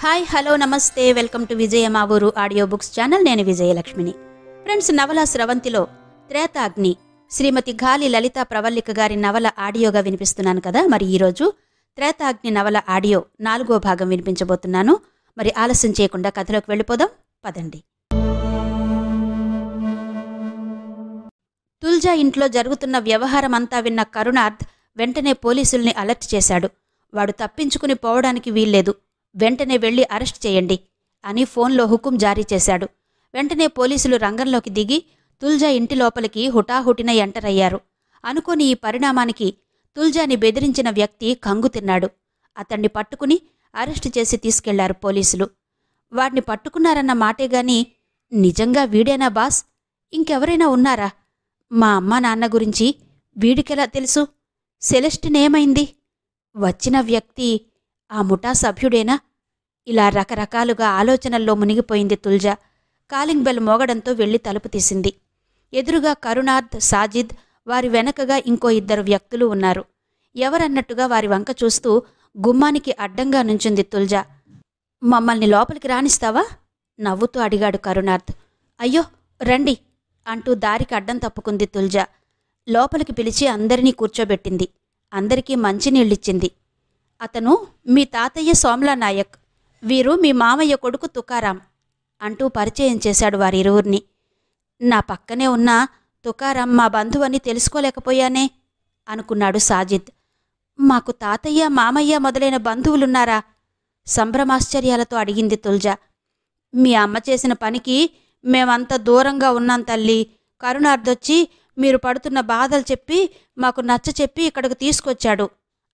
Hi hello నమస్తే welcome to విజయ మా ఊరు ఆడియో బుక్స్ ఛానల్. నేను విజయలక్ష్మిని. ఫ్రెండ్స్, నవల స్రవంతిలో త్రేతాగ్ని శ్రీమతి గాలి లలిత ప్రవల్లిక గారి నవల ఆడియోగా వినిపిస్తున్నాను కదా. మరి ఈరోజు త్రేతాగ్ని నవల ఆడియో 4వ భాగం వినిపించబోతున్నాను. మరి ఆలస్యం చేయకుండా కథలోకి వెళ్ళిపోదాం పదండి. తుల్జా ఇంట్లో జరుగుతున్న వ్యవహారం అంతా విన్న కరుణార్థ్ వెంటనే పోలీసుల్ని అలర్ట్ చేశాడు. వాడు తప్పించుకుని పోవడానికి వీల్లేదు, వెంటనే వెళ్లి అరెస్ట్ చేయండి అని ఫోన్లో హుకుం జారీ చేశాడు. వెంటనే పోలీసులు రంగంలోకి దిగి తుల్జా ఇంటి లోపలికి హుటాహుటిన ఎంటర్ అయ్యారు. అనుకోని ఈ పరిణామానికి తుల్జాని బెదిరించిన వ్యక్తి కంగు తిన్నాడు. అతన్ని పట్టుకుని అరెస్టు చేసి తీసుకెళ్లారు పోలీసులు. వాడిని పట్టుకున్నారన్న మాటేగాని నిజంగా వీడేనా బాస్? ఇంకెవరైనా ఉన్నారా? మా అమ్మా నాన్న గురించి వీడికెలా తెలుసు? సెలెస్టినేమైంది? వచ్చిన వ్యక్తి ఆ ముఠా సభ్యుడేనా? ఇలా రకరకాలుగా ఆలోచనల్లో మునిగిపోయింది తుల్జా. కాలింగ్ బెల్ మోగడంతో వెళ్లి తలుపు తీసింది. ఎదురుగా కరుణార్థ్, సాజిద్, వారి వెనకగా ఇంకో 2 వ్యక్తులు ఉన్నారు. ఎవరన్నట్టుగా వారి వంక చూస్తూ గుమ్మానికి అడ్డంగా నుంచుంది తుల్జా. మమ్మల్ని లోపలికి రానిస్తావా? నవ్వుతూ అడిగాడు కరుణార్థ్. అయ్యో రండి అంటూ దారికి అడ్డం తప్పుకుంది తుల్జా. లోపలికి పిలిచి అందరినీ కూర్చోబెట్టింది. అందరికీ మంచినీళ్ళిచ్చింది. అతను మీ తాతయ్య సోమ్లా నాయక్, వీరు మీ మామయ్య కొడుకు తుకారాం అంటూ పరిచయం చేశాడు వారిరువురిని. నా పక్కనే ఉన్న తుకారాం మా బంధువని తెలుసుకోలేకపోయానే అనుకున్నాడు సాజిద్. మాకు తాతయ్య, మామయ్య మొదలైన బంధువులున్నారా? సంభ్రమాశ్చర్యాలతో అడిగింది తుల్జా. మీ అమ్మ చేసిన పనికి మేమంత దూరంగా ఉన్నాం తల్లి. కరుణార్థొచ్చి మీరు పడుతున్న బాధలు చెప్పి మాకు నచ్చ చెప్పి ఇక్కడికి తీసుకొచ్చాడు.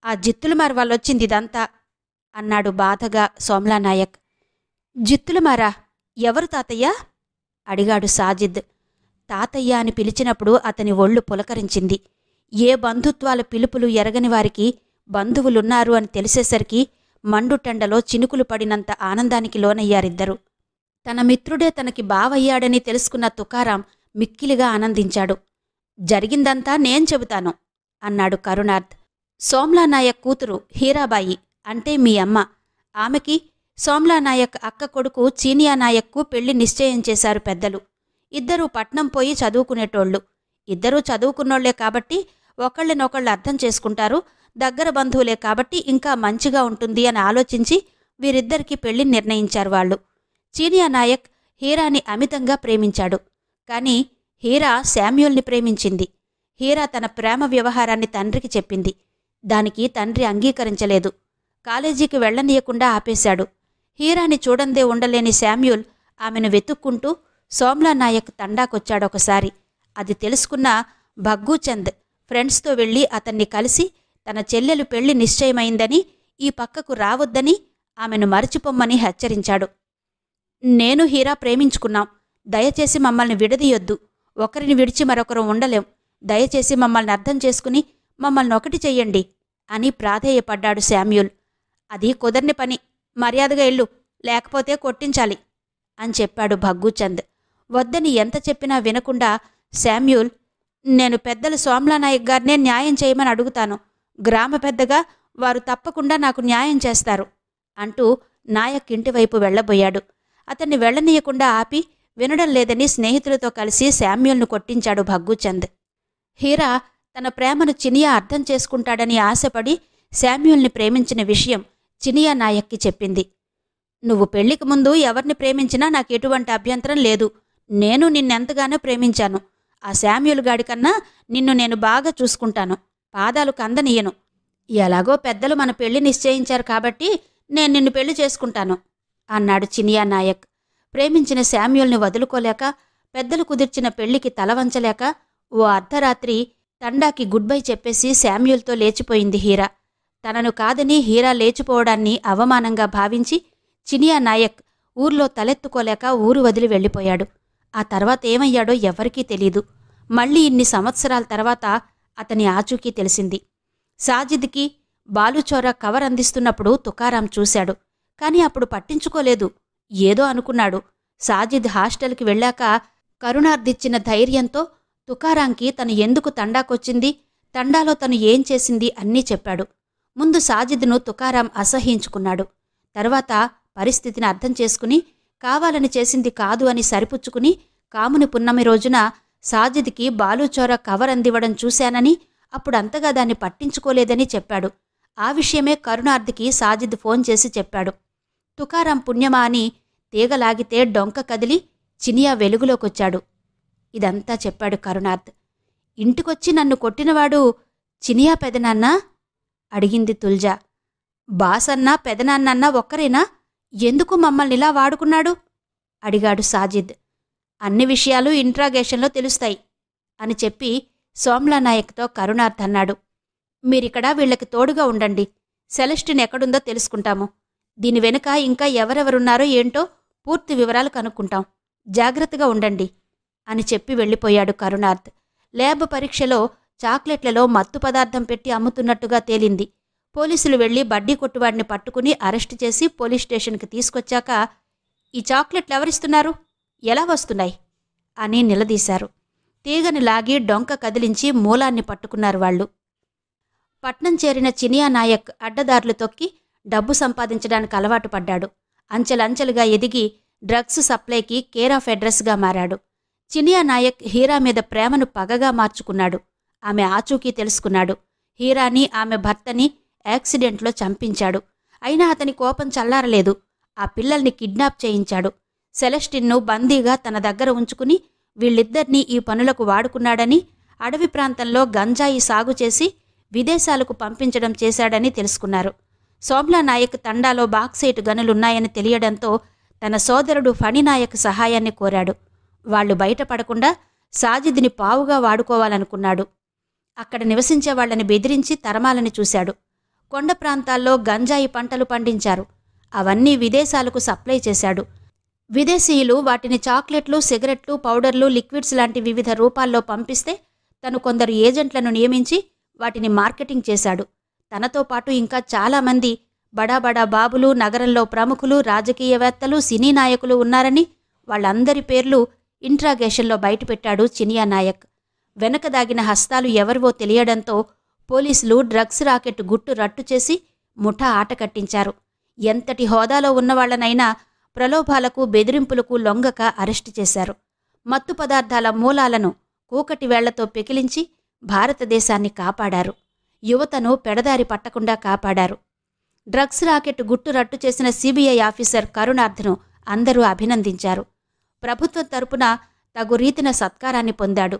ఆ జిత్తులమారి వాళ్ళొచ్చింది ఇదంతా అన్నాడు బాధగా సోమ్లా నాయక్. జిత్తులమారా? ఎవరు తాతయ్య? అడిగాడు సాజిద్. తాతయ్య అని పిలిచినప్పుడు అతని ఒళ్ళు పులకరించింది. ఏ బంధుత్వాల పిలుపులు ఎరగని వారికి బంధువులున్నారు అని తెలిసేసరికి మండుటెండలో చినుకులు పడినంత ఆనందానికి లోనయ్యారిద్దరూ. తన మిత్రుడే తనకి బావయ్యాడని తెలుసుకున్న తుకారాం మిక్కిలిగా ఆనందించాడు. జరిగిందంతా నేను చెబుతాను అన్నాడు కరుణార్థ్. సోమ్లా నాయక్ కూతురు హీరాబాయి అంటే మీ అమ్మ. ఆమెకి సోమ్లా నాయక్ అక్క కొడుకు చీనియా నాయక్కు పెళ్లి నిశ్చయం చేశారు పెద్దలు. ఇద్దరూ పట్నం పోయి చదువుకునేటోళ్లు. ఇద్దరూ చదువుకున్నోళ్లే కాబట్టి ఒకళ్ళనొకళ్ళు అర్థం చేసుకుంటారు. దగ్గర బంధువులే కాబట్టి ఇంకా మంచిగా ఉంటుంది అని ఆలోచించి వీరిద్దరికీ పెళ్లి నిర్ణయించారు వాళ్ళు. చీనియా నాయక్ హీరాని అమితంగా ప్రేమించాడు. కాని హీరా శామ్యూల్ని ప్రేమించింది. హీరా తన ప్రేమ వ్యవహారాన్ని తండ్రికి చెప్పింది. దానికి తండ్రి అంగీకరించలేదు. కాలేజీకి వెళ్లనీయకుండా ఆపేశాడు. హీరాని చూడందే ఉండలేని శామ్యూల్ ఆమెను వెతుక్కుంటూ సోమ్లా నాయక్ తండాకొచ్చాడొకసారి. అది తెలుసుకున్న భగ్గూచంద్ ఫ్రెండ్స్తో వెళ్లి అతన్ని కలిసి తన చెల్లెలు పెళ్లి నిశ్చయమైందని, ఈ పక్కకు రావద్దని, ఆమెను మరచిపోమ్మని హెచ్చరించాడు. నేను హీరా ప్రేమించుకున్నాం. దయచేసి మమ్మల్ని విడదీయొద్దు. ఒకరిని విడిచి మరొకరు ఉండలేం. దయచేసి మమ్మల్ని అర్థం చేసుకుని మమ్మల్ని ఒకటి చెయ్యండి అని ప్రాధేయపడ్డాడు శామ్యూల్. అది కుదర్ని పని. మర్యాదగా ఇల్లు, లేకపోతే కొట్టించాలి అని చెప్పాడు భగ్గూచంద్. వద్దని ఎంత చెప్పినా వినకుండా శామ్యూల్, నేను పెద్దలు సోమ్లా నాయక్ గారినే న్యాయం చేయమని అడుగుతాను. గ్రామ పెద్దగా వారు తప్పకుండా నాకు న్యాయం చేస్తారు అంటూ నాయక్ ఇంటివైపు వెళ్లబోయాడు. అతన్ని వెళ్లనీయకుండా ఆపి వినడం లేదని స్నేహితులతో కలిసి శామ్యూల్ను కొట్టించాడు భగ్గూచంద్. హీరా తన ప్రేమను చినియా అర్థం చేసుకుంటాడని ఆశపడి శామ్యూల్ని ప్రేమించిన విషయం చినియా నాయక్కి చెప్పింది. నువ్వు పెళ్లికి ముందు ఎవరిని ప్రేమించినా నాకెటువంటి అభ్యంతరం లేదు. నేను నిన్నెంతగానో ప్రేమించాను. ఆ శామ్యూల్ గాడికన్నా నిన్ను నేను బాగా చూసుకుంటాను. పాదాలు కందనీయను. ఎలాగో పెద్దలు మన పెళ్లి నిశ్చయించారు కాబట్టి నేను నిన్ను పెళ్లి చేసుకుంటాను అన్నాడు చినియా నాయక్. ప్రేమించిన శామ్యూల్ని వదులుకోలేక, పెద్దలు కుదిర్చిన పెళ్లికి తలవంచలేక ఓ అర్ధరాత్రి తండాకి గుడ్ బై చెప్పేసి శామ్యూల్తో లేచిపోయింది హీరా. తనను కాదని హీరా లేచిపోవడాన్ని అవమానంగా భావించి చినియా నాయక్ ఊర్లో తలెత్తుకోలేక ఊరు వదిలి వెళ్ళిపోయాడు. ఆ తర్వాత ఏమయ్యాడో ఎవరికీ తెలీదు. మళ్లీ ఇన్ని సంవత్సరాల తర్వాత అతని ఆచూకీ తెలిసింది. సాజిద్కి బాలుచోరా కవర్ అందిస్తున్నప్పుడు తుకారాం చూశాడు. కాని అప్పుడు పట్టించుకోలేదు. ఏదో అనుకున్నాడు. సాజిద్ హాస్టల్కి వెళ్ళాక కరుణార్థిచ్చిన ధైర్యంతో తుకారాంకి తను ఎందుకు తండాకొచ్చింది, తండాలో తను ఏం చేసింది అన్నీ చెప్పాడు. ముందు సాజిద్ను తుకారాం అసహ్యించుకున్నాడు. తర్వాత పరిస్థితిని అర్థం చేసుకుని కావాలని చేసింది కాదు అని సరిపుచ్చుకుని కాముని పున్నమి రోజున సాజిద్కి బాలుచోర కవర్ అందివ్వడం చూశానని అప్పుడంతగా దాన్ని పట్టించుకోలేదని చెప్పాడు. ఆ విషయమే కరుణార్థ్కి సాజిద్ ఫోన్ చేసి చెప్పాడు. తుకారాం పుణ్యమా అని తీగలాగితే డొంక కదిలి చినియా వెలుగులోకొచ్చాడు. ఇదంతా చెప్పాడు కరుణార్థ్. ఇంటికొచ్చి నన్ను కొట్టినవాడు చినియా పెదనాన్నా? అడిగింది తుల్జా. బాసన్నా పెదనాన్నన్నా ఒక్కరేనా? ఎందుకు మమ్మల్నిలా వాడుకున్నాడు? అడిగాడు సాజిద్. అన్ని విషయాలు ఇంట్రాగేషన్లో తెలుస్తాయి అని చెప్పి సోమ్లానాయక్తో కరుణార్థ్ అన్నాడు. మీరిక్కడ వీళ్లకి తోడుగా ఉండండి. సెలెస్టిన్ ఎక్కడుందో తెలుసుకుంటాము. దీని వెనుక ఇంకా ఎవరెవరున్నారో ఏంటో పూర్తి వివరాలు కనుక్కుంటాం. జాగ్రత్తగా ఉండండి అని చెప్పి వెళ్ళిపోయాడు కరుణార్థ్. ల్యాబ్ పరీక్షలో చాక్లెట్లలో మత్తు పదార్థం పెట్టి అమ్ముతున్నట్టుగా తేలింది. పోలీసులు వెళ్లి బడ్డీ కొట్టువాడిని పట్టుకుని అరెస్టు చేసి పోలీస్ స్టేషన్కి తీసుకొచ్చాక, ఈ చాక్లెట్లెవరిస్తున్నారు? ఎలా వస్తున్నాయి అని నిలదీశారు. తీగని లాగి డొంక కదిలించి మూలాన్ని పట్టుకున్నారు వాళ్ళు. పట్నం చేరిన చినియా నాయక్ అడ్డదారులు తొక్కి డబ్బు సంపాదించడానికి అలవాటు పడ్డాడు. అంచెలంచెలుగా ఎదిగి డ్రగ్స్ సప్లైకి కేర్ ఆఫ్ అడ్రస్గా మారాడు. చినియా నాయక్ హీరా మీద ప్రేమను పగగా మార్చుకున్నాడు. ఆమె ఆచూకీ తెలుసుకున్నాడు. హీరాని ఆమె భర్తని యాక్సిడెంట్లో చంపించాడు. అయినా అతని కోపం చల్లారలేదు. ఆ పిల్లల్ని కిడ్నాప్ చేయించాడు. సెలెస్టిన్ను బందీగా తన దగ్గర ఉంచుకుని వీళ్ళిద్దరినీ ఈ పనులకు వాడుకున్నాడని, అడవి ప్రాంతంలో గంజాయి సాగు చేసి విదేశాలకు పంపించడం చేశాడని తెలుసుకున్నారు. సోమ్లానాయక్ తండాలో బాక్సైట్ గనులున్నాయని తెలియడంతో తన సోదరుడు ఫణినాయక్ సహాయాన్ని కోరాడు. వాళ్లు బయటపడకుండా సాజిద్ని పావుగా వాడుకోవాలనుకున్నాడు. అక్కడ నివసించే వాళ్లని బెదిరించి తరమాలని చూశాడు. కొండ ప్రాంతాల్లో గంజాయి పంటలు పండించారు. అవన్నీ విదేశాలకు సప్లై చేశాడు. విదేశీయులు వాటిని చాక్లెట్లు, సిగరెట్లు, పౌడర్లు, లిక్విడ్స్ లాంటి వివిధ రూపాల్లో పంపిస్తే తను కొందరు ఏజెంట్లను నియమించి వాటిని మార్కెటింగ్ చేశాడు. తనతో పాటు ఇంకా చాలామంది బడాబడా బాబులు, నగరంలో ప్రముఖులు, రాజకీయవేత్తలు, సినీ నాయకులు ఉన్నారని వాళ్ళందరి పేర్లు ఇంట్రాగేషన్లో బయటపెట్టాడు చినియా నాయక్. వెనక దాగిన హస్తాలు ఎవరివో తెలియడంతో పోలీసులు డ్రగ్స్ రాకెట్ గుట్టు రట్టు చేసి ముఠా ఆట కట్టించారు. ఎంతటి హోదాలో ఉన్నవాళ్లనైనా ప్రలోభాలకు, బెదిరింపులకు లొంగక అరెస్టు చేశారు. మత్తు పదార్థాల మూలాలను కూకటి వేళ్లతో పెకిలించి భారతదేశాన్ని కాపాడారు. యువతను పెడదారి పట్టకుండా కాపాడారు. డ్రగ్స్ రాకెట్ గుట్టు రట్టు చేసిన సిబిఐ ఆఫీసర్ కరుణార్థ్ను అందరూ అభినందించారు. ప్రభుత్వం తరపున తగు రీతిన సత్కారాన్ని పొందాడు.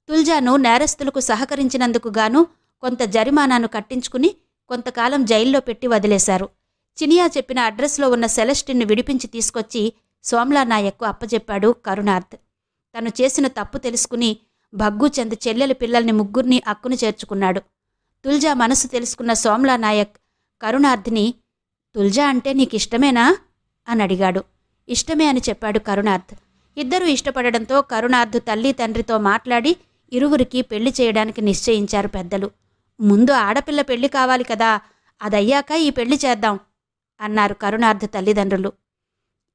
తుల్జాను నేరస్తులకు సహకరించినందుకు గాను కొంత జరిమానాను కట్టించుకుని కొంతకాలం జైల్లో పెట్టి వదిలేశారు. చినియా చెప్పిన అడ్రస్లో ఉన్న సెలెస్టిన్ను విడిపించి తీసుకొచ్చి సోమ్లానాయక్కు అప్పజెప్పాడు కరుణార్థ్. తను చేసిన తప్పు తెలుసుకుని భగ్గూచంద్ చెల్లెలి పిల్లల్ని ముగ్గురిని అక్కును చేర్చుకున్నాడు. తుల్జా మనసు తెలుసుకున్న సోమ్లానాయక్ కరుణార్థ్ని, తుల్జా అంటే నీకిష్టమేనా అని అడిగాడు. ఇష్టమే అని చెప్పాడు కరుణార్థ్. ఇద్దరూ ఇష్టపడడంతో కరుణార్థ్ తల్లి తండ్రితో మాట్లాడి ఇరువురికి పెళ్లి చేయడానికి నిశ్చయించారు పెద్దలు. ముందు ఆడపిల్ల పెళ్లి కావాలి కదా, అదయ్యాక ఈ పెళ్లి చేద్దాం అన్నారు కరుణార్థ్ తల్లిదండ్రులు.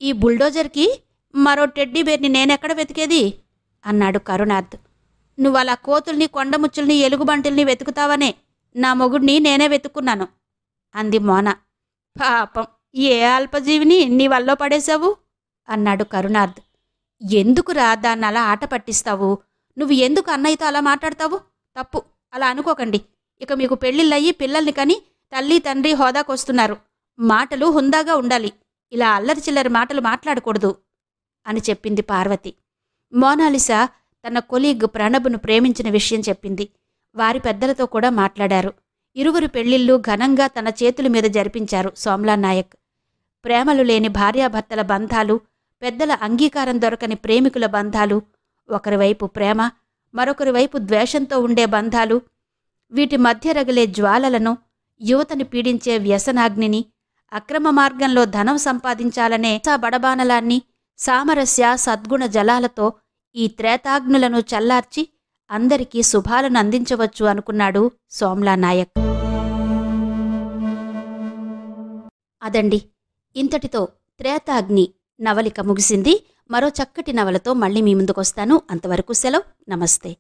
ఈ బుల్డోజర్కి మరో టెడ్డీబేర్ని నేనెక్కడ వెతికేది అన్నాడు కరుణార్థ్. నువ్వలా కోతుల్ని, కొండముచ్చుల్ని, ఎలుగుబంటిల్ని వెతుకుతావనే నా మొగుడిని నేనే వెతుక్కున్నాను అంది మోన. పాపం, ఏ అల్పజీవిని నీ వల్లో పడేశావు అన్నాడు కరుణార్థ్. ఎందుకురా దాన్నలా ఆట పట్టిస్తావు? నువ్వు ఎందుకు అన్నయ్యతో అలా మాట్లాడతావు? తప్పు, అలా అనుకోకండి. ఇక మీకు పెళ్ళిళ్ళయ్యి పిల్లల్ని కని తల్లి తండ్రి హోదాకొస్తున్నారు. మాటలు హుందాగా ఉండాలి. ఇలా అల్లరి చిల్లరి మాటలు మాట్లాడకూడదు అని చెప్పింది పార్వతి. మోనాలిసా తన కొలీగ్ ప్రణబ్ను ప్రేమించిన విషయం చెప్పింది. వారి పెద్దలతో కూడా మాట్లాడారు. ఇరువురి పెళ్లిళ్ళు ఘనంగా తన చేతుల మీద జరిపించారు సోమ్లానాయక్. ప్రేమలు లేని భార్యాభర్తల బంధాలు, పెద్దల అంగీకారం దొరకని ప్రేమికుల బంధాలు, ఒకరివైపు ప్రేమ, మరొకరి వైపు ద్వేషంతో ఉండే బంధాలు, వీటి మధ్య రగిలే జ్వాలలను, యువతని పీడించే వ్యసనాగ్నిని, అక్రమ మార్గంలో ధనం సంపాదించాలనే బడబానలాన్ని, సామరస్య సద్గుణ జలాలతో ఈ త్రేతాగ్నులను చల్లార్చి అందరికీ శుభాలను అందించవచ్చు అనుకున్నాడు సోమ్లానాయక్. అదండి, ఇంతటితో త్రేతాగ్ని నవలిక ముగిసింది. మరో చక్కటి నవలతో మళ్ళీ మీ ముందుకొస్తాను. అంతవరకు సెలవు. నమస్తే.